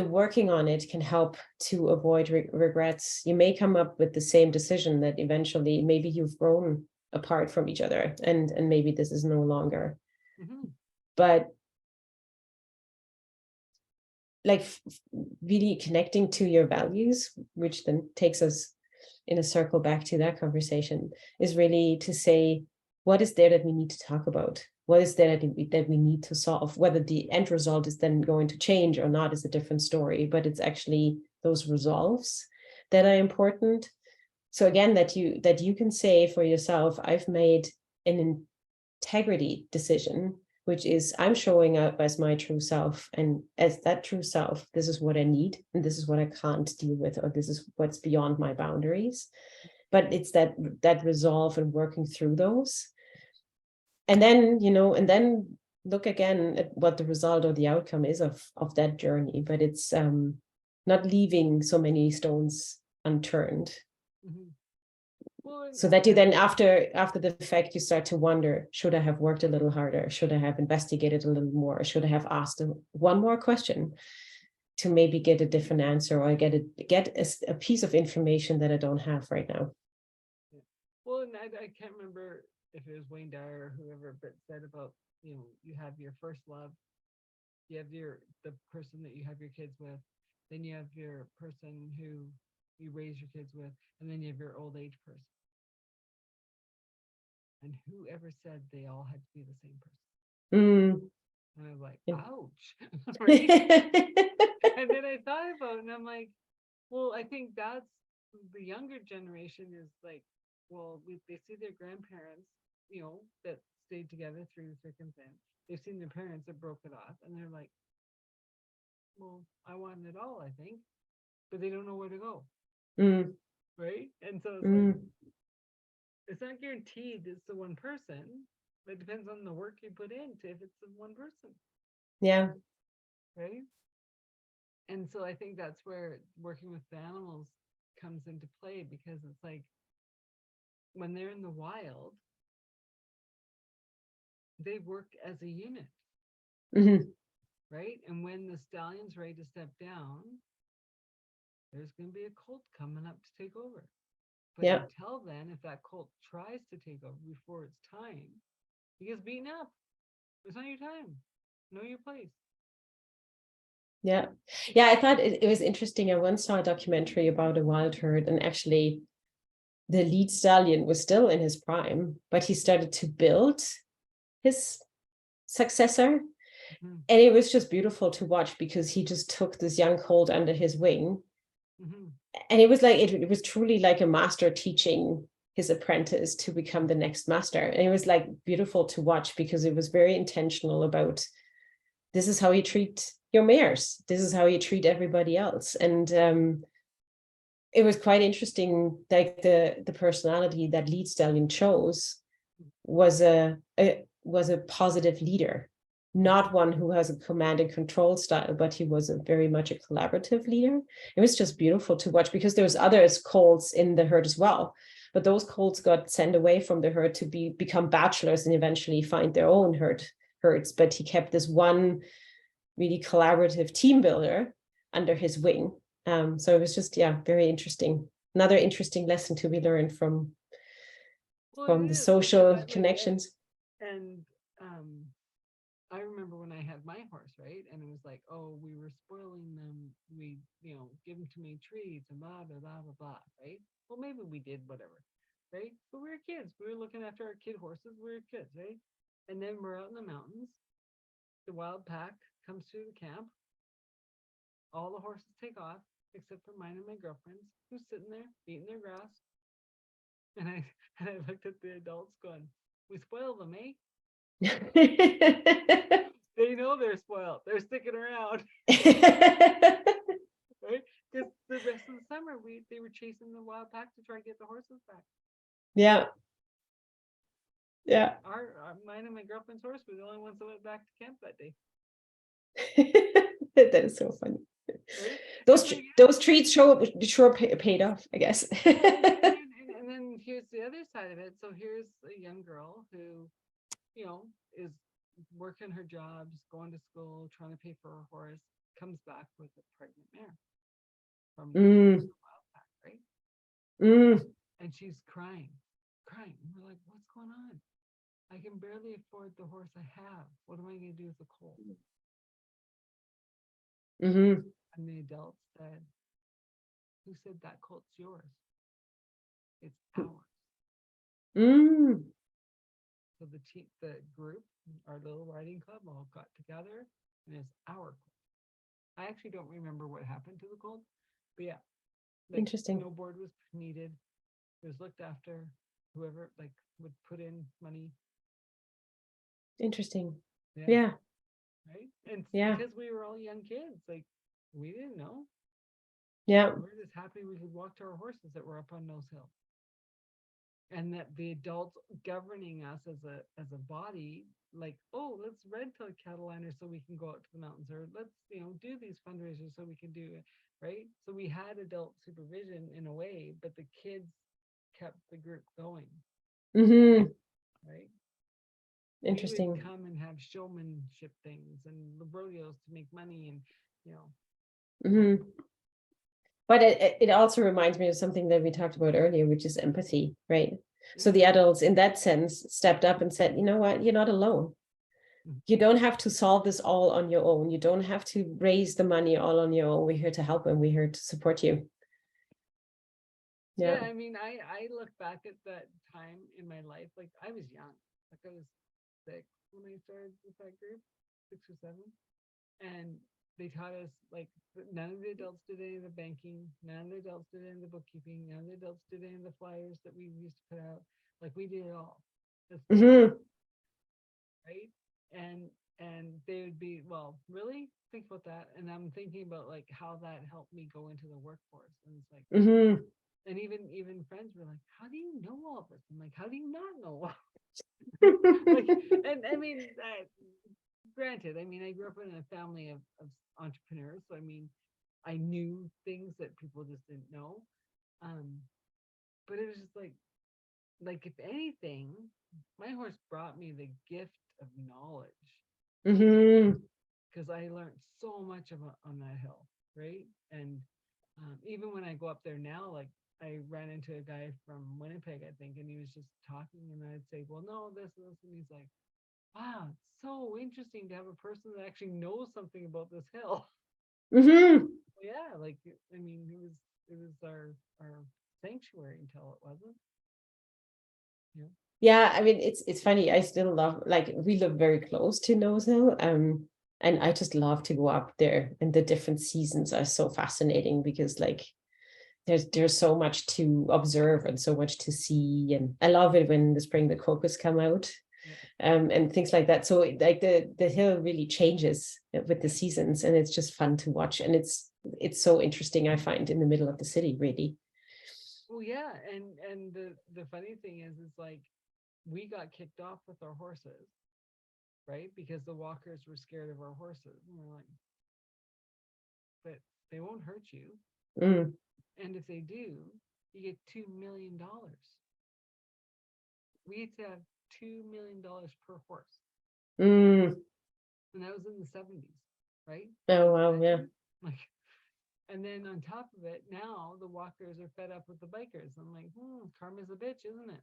working on it can help to avoid regrets. You may come up with the same decision that eventually maybe you've grown apart from each other, and maybe this is no longer. Mm-hmm. But like really connecting to your values, which then takes us in a circle back to that conversation, is really to say, what is there that we need to talk about? What is there that we need to solve? Whether the end result is then going to change or not is a different story, but it's actually those resolves that are important. So again, that you can say for yourself, I've made an integrity decision, which is I'm showing up as my true self, and as that true self, this is what I need and this is what I can't deal with, or this is what's beyond my boundaries. But it's that resolve and working through those, and then and then look again at what the result or the outcome is of that journey. But it's not leaving so many stones unturned. Mm-hmm. Well, So that you then after the fact, you start to wonder, should I have worked a little harder? Should I have investigated a little more? Should I have asked one more question? to maybe get a different answer, or get a piece of information that I don't have right now. Yeah. Well, and I can't remember if it was Wayne Dyer or whoever, but said about, you have your first love, you have the person that you have your kids with, then you have your person who you raise your kids with, and then you have your old age person. And whoever said they all had to be the same person? And I was like, ouch. And then I thought about it, and I'm like, well, I think that's the younger generation is like, well, they see their grandparents, that stayed together through thick and thin. They've seen their parents that broke it off, and they're like, well, I want it all, I think, but they don't know where to go. Right? And so it's like, it's not guaranteed it's the one person. It depends on the work you put into if it's the one person. Yeah. Right? And so I think that's where working with the animals comes into play, because it's like when they're in the wild, they work as a unit. Right? And when the stallion's ready to step down, there's going to be a colt coming up to take over. But until then, if that colt tries to take over before it's time, he gets beaten up. It's not your time. Know your place. Yeah. I thought it was interesting. I once saw a documentary about a wild herd, and actually the lead stallion was still in his prime, but he started to build his successor. And it was just beautiful to watch, because he just took this young colt under his wing. And it was like, it was truly like a master teaching his apprentice to become the next master. And it was like beautiful to watch, because it was very intentional about, this is how you treat your mares. This is how you treat everybody else. And it was quite interesting. Like the personality that lead stallion chose was a positive leader, not one who has a command and control style, but he was very much a collaborative leader. It was just beautiful to watch, because there was other colts in the herd as well, but those colts got sent away from the herd to become bachelors and eventually find their own herds. But he kept this one really collaborative team builder under his wing. So it was just, very interesting. Another interesting lesson to be learned from the social connections. And I remember when I had my horse, right? And it was like, oh, we were spoiling them. We, give them too many treats and blah, blah, blah, blah, blah, right? Well, maybe we did, whatever, right? But we were kids. We were looking after our kid horses. We were kids, right? And then we're out in the mountains. The wild pack comes through the camp. All the horses take off, except for mine and my girlfriend's, who's sitting there eating their grass. And I looked at the adults going, we spoil them, eh? They know they're spoiled. They're sticking around. Right? Because the rest of the summer, they were chasing the wild pack to try and get the horses back. Yeah. Mine and my girlfriend's horse were the only ones that went back to camp that day. That is so funny. Right? Those treats sure paid off, I guess. And then here's the other side of it. So here's a young girl who, is working her jobs, going to school, trying to pay for her horse, comes back with a pregnant mare from the wild pack, right? And she's crying. We're like, what's going on? I can barely afford the horse I have. What am I going to do with the colt? And the adult said, who said that colt's yours? It's ours. So the group, our little riding club, all got together, and it's our colt. I actually don't remember what happened to the colt, but yeah, interesting. No board was needed. It was looked after. Whoever would put in money. Interesting. Yeah. Right. And because we were all young kids, we didn't know. Yeah. We were just happy we could walk to our horses that were up on Nose Hill. And that the adults governing us as a body, oh, let's red tail cattle liner so we can go out to the mountains, or let's do these fundraisers so we can do it, right? So we had adult supervision in a way, but the kids kept the group going. Right. Interesting. We would come and have showmanship things and the rodeos to make money, and Mm-hmm. But it also reminds me of something that we talked about earlier, which is empathy, right? So the adults in that sense stepped up and said, you know what, you're not alone. You don't have to solve this all on your own. You don't have to raise the money all on your own. We're here to help and we're here to support you. Yeah, I mean, I look back at that time in my life, like I was young, like I was 6 when I started with that group, 6 or 7, and they taught us like none of the adults did any of the banking, none of the adults did any of the bookkeeping, none of the adults did any of the flyers that we used to put out. Like we did it all, right? And they would be, well, really think about that, and I'm thinking about like how that helped me go into the workforce, and it's like. And even friends were like, "How do you know all this?" I'm like, "How do you not know?" Like, and I mean, granted, I mean, I grew up in a family of entrepreneurs, so I mean, I knew things that people just didn't know. But it was just like if anything, my horse brought me the gift of knowledge because I learned so much on that hill, right? And even when I go up there now, like I ran into a guy from Winnipeg, I think, and he was just talking, and I'd say, "Well, no, this," and he's like, "Wow, it's so interesting to have a person that actually knows something about this hill." Yeah, like I mean, it was our sanctuary until it wasn't. Yeah. Yeah, I mean, it's funny. I still love, like, we live very close to Nose Hill, and I just love to go up there. And the different seasons are so fascinating because, like, there's so much to observe and so much to see. And I love it when in the spring the crocus come out, and things like that. So like the hill really changes with the seasons, and it's just fun to watch. And it's so interesting, I find, in the middle of the city, really. Well, yeah, and the funny thing is like we got kicked off with our horses, right? Because the walkers were scared of our horses. And we're like, but they won't hurt you. And if they do, you get $2 million. We used to have $2 million per horse. And that was in the 70s, right? Oh, wow, yeah. Like, and then on top of it, now the walkers are fed up with the bikers. I'm like, karma's a bitch, isn't it?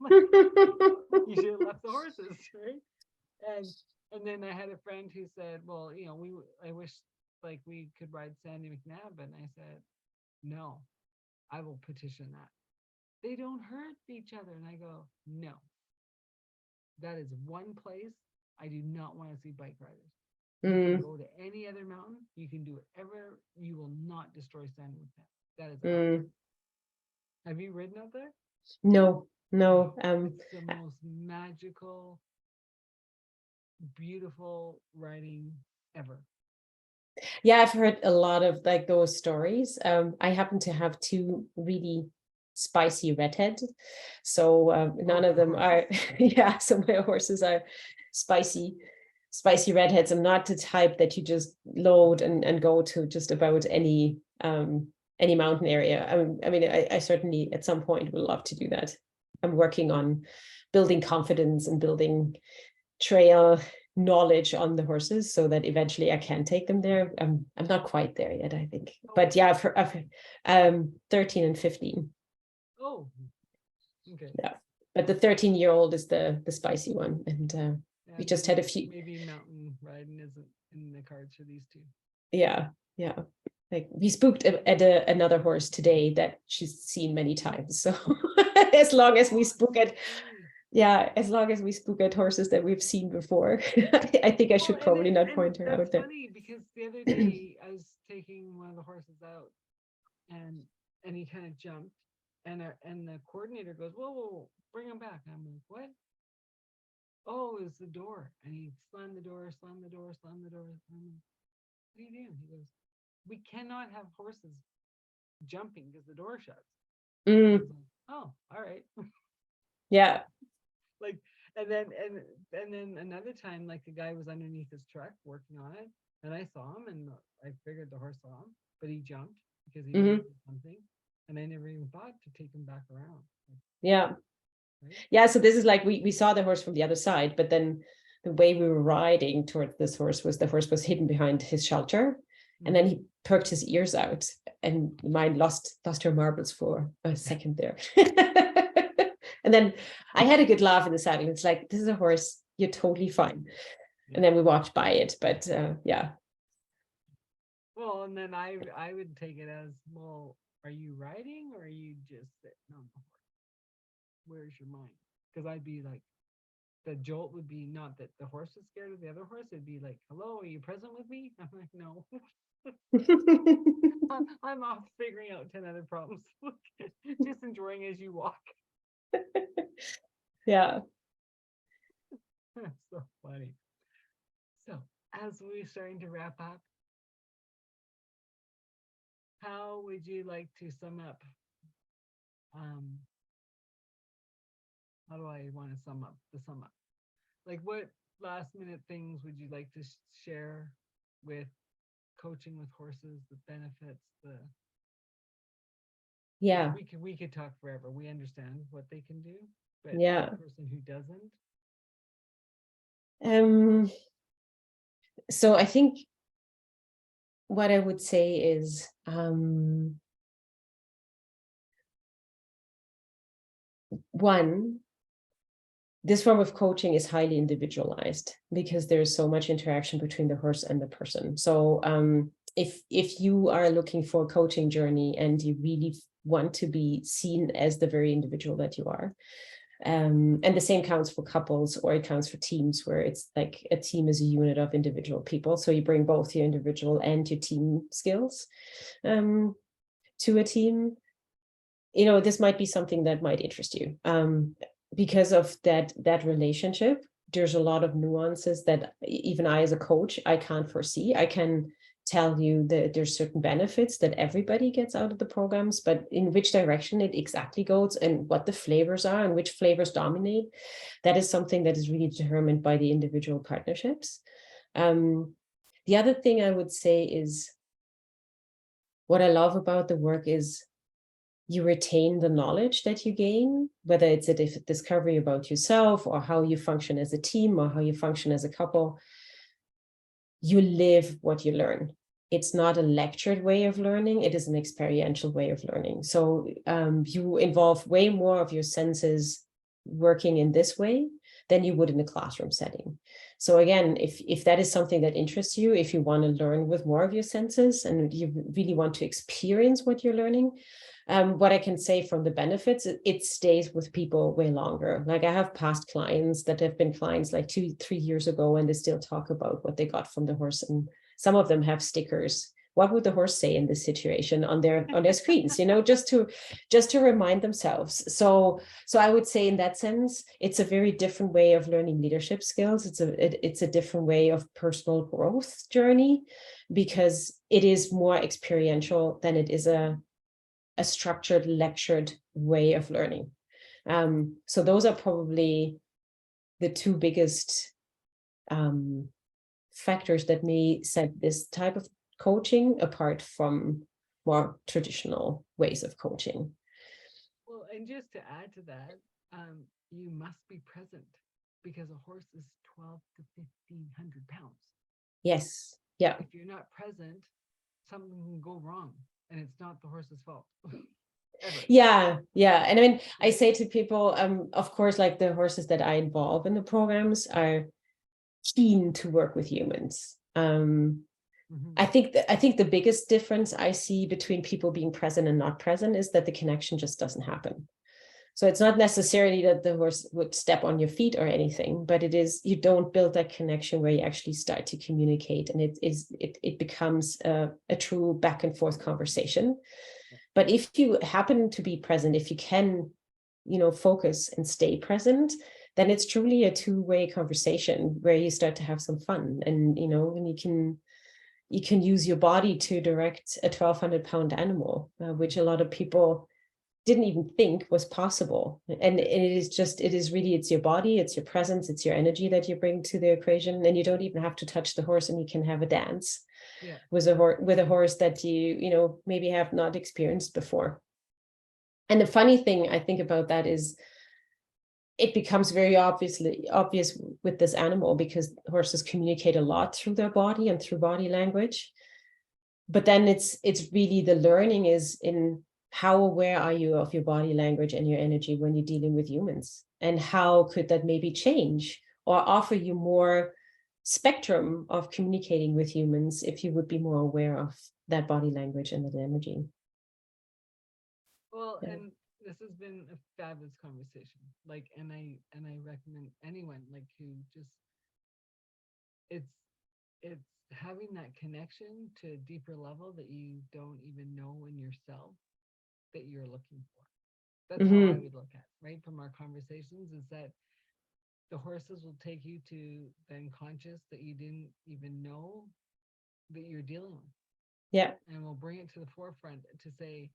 Like, you should have left the horses, right? And then I had a friend who said, well, you know, I wish like we could ride Sandy McNabb, and I said, no, I will petition that. They don't hurt each other. And I go, no, that is one place I do not want to see bike riders. You can go to any other mountain. You can do whatever. You will not destroy Sandy McNabb. That is Have you ridden up there? No. It's the most magical, beautiful riding ever. Yeah, I've heard a lot of like those stories. I happen to have two really spicy redheads, so none of them are. Yeah, so my horses are spicy redheads. I'm not the type that you just load and go to just about any mountain area. I mean, I certainly at some point would love to do that. I'm working on building confidence and building trail knowledge on the horses so that eventually I can take them there. I'm not quite there yet, I think. But yeah, I've 13 and 15. Oh, okay. Yeah, but the 13-year-old is the spicy one, and we just had a few. Maybe mountain riding isn't in the cards for these two. Yeah. Like we spooked at another horse today that she's seen many times. So as long as we spook at, as long as we spook at horses that we've seen before, I think I should probably not point her out there. That's funny because the other day I was taking one of the horses out, and he kind of jumped, and the coordinator goes, whoa, bring him back. And I'm like, what? Oh, it was the door. And he slammed the door. I'm like, what are you doing? He goes, we cannot have horses jumping because the door shuts. Like, oh, all right. Yeah. Like, and then another time, like the guy was underneath his truck working on it, and I saw him, and I figured the horse saw him, but he jumped because he did something, and I never even thought to take him back around. Yeah. Right? Yeah. So this is like we saw the horse from the other side, but then the way we were riding toward this horse was the horse was hidden behind his shelter. And then he perked his ears out, and mine lost her marbles for a second there. And then I had a good laugh in the saddle. It's like, this is a horse, you're totally fine. And then we walked by it, but yeah. Well, and then I would take it as, well, are you riding or are you just sitting on the horse? Where's your mind? Because I'd be like, the jolt would be not that the horse is scared of the other horse. It'd be like, hello, are you present with me? I'm like, no. I'm off figuring out 10 other problems. Just enjoying as you walk. Yeah. So funny. So as we're starting to wrap up, how would you like to sum up? How do I want to sum up the sum up? Like, what last minute things would you like to share with coaching with horses, the benefits, Yeah. we could talk forever. We understand what they can do, but Yeah. the person who doesn't. So I think what I would say is, one, this form of coaching is highly individualized because there's so much interaction between the horse and the person. So if you are looking for a coaching journey and you really want to be seen as the very individual that you are, and the same counts for couples, or it counts for teams, where it's like a team is a unit of individual people. So you bring both your individual and your team skills to a team. This might be something that might interest you. Because of that relationship, there's a lot of nuances that even I, as a coach, I can't foresee. I can tell you that there's certain benefits that everybody gets out of the programs, but in which direction it exactly goes and what the flavors are and which flavors dominate, that is something that is really determined by the individual partnerships. The other thing I would say is, what I love about the work is you retain the knowledge that you gain, whether it's a discovery about yourself or how you function as a team or how you function as a couple. You live what you learn. It's not a lectured way of learning. It is an experiential way of learning. So you involve way more of your senses working in this way than you would in a classroom setting. So again, if that is something that interests you, if you want to learn with more of your senses and you really want to experience what you're learning, what I can say from the benefits, it stays with people way longer. Like, I have past clients that have been clients like 2-3 years ago, and they still talk about what they got from the horse. And some of them have stickers. What would the horse say in this situation on their screens, just to remind themselves. So I would say in that sense, it's a very different way of learning leadership skills. It's a different way of personal growth journey, because it is more experiential than it is a structured, lectured way of learning. So those are probably the two biggest factors that may set this type of coaching apart from more traditional ways of coaching. Well, and just to add to that, you must be present, because a horse is 12 to 1,500 pounds. Yes. Yeah. If you're not present, something can go wrong, and it's not the horse's fault. Yeah. And I mean, I say to people, of course, like, the horses that I involve in the programs are keen to work with humans. I think the biggest difference I see between people being present and not present is that the connection just doesn't happen. So it's not necessarily that the horse would step on your feet or anything, but it is, you don't build that connection where you actually start to communicate, and it becomes a true back and forth conversation. But if you happen to be present, if you can, focus and stay present, then it's truly a two-way conversation where you start to have some fun. And, when you can use your body to direct a 1,200-pound animal, which a lot of people didn't even think was possible. And it's your body, it's your presence, it's your energy that you bring to the equation. And you don't even have to touch the horse, and you can have a dance with a horse that you maybe have not experienced before. And the funny thing I think about that is, it becomes very obvious with this animal, because horses communicate a lot through their body and through body language. but then it's really the learning is in how aware are you of your body language and your energy when you're dealing with humans, and how could that maybe change or offer you more spectrum of communicating with humans if you would be more aware of that body language and that energy. Well, Yeah. and this has been a fabulous conversation. Like, and I recommend anyone like who just it's it's having that connection to a deeper level that you don't even know in yourself that you're looking for. That's how I would look at it, right? From our conversations, is that the horses will take you to the unconscious that you didn't even know that you're dealing with. Yeah. And we'll bring it to the forefront to say,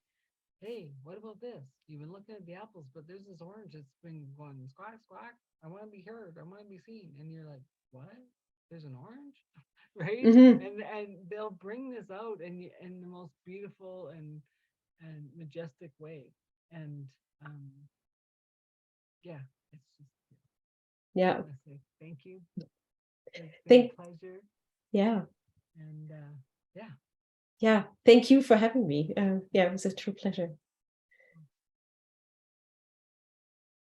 hey, what about this? You've been looking at the apples, but there's this orange that's been going squawk, squawk. I want to be heard. I want to be seen. And you're like, what? There's an orange? Right? Mm-hmm. And they'll bring this out in the most beautiful and majestic way. And yeah, it's just, Yeah. I want to say thank you. It's been Thank a pleasure. Yeah. And yeah. Yeah. Thank you for having me. Yeah, it was a true pleasure.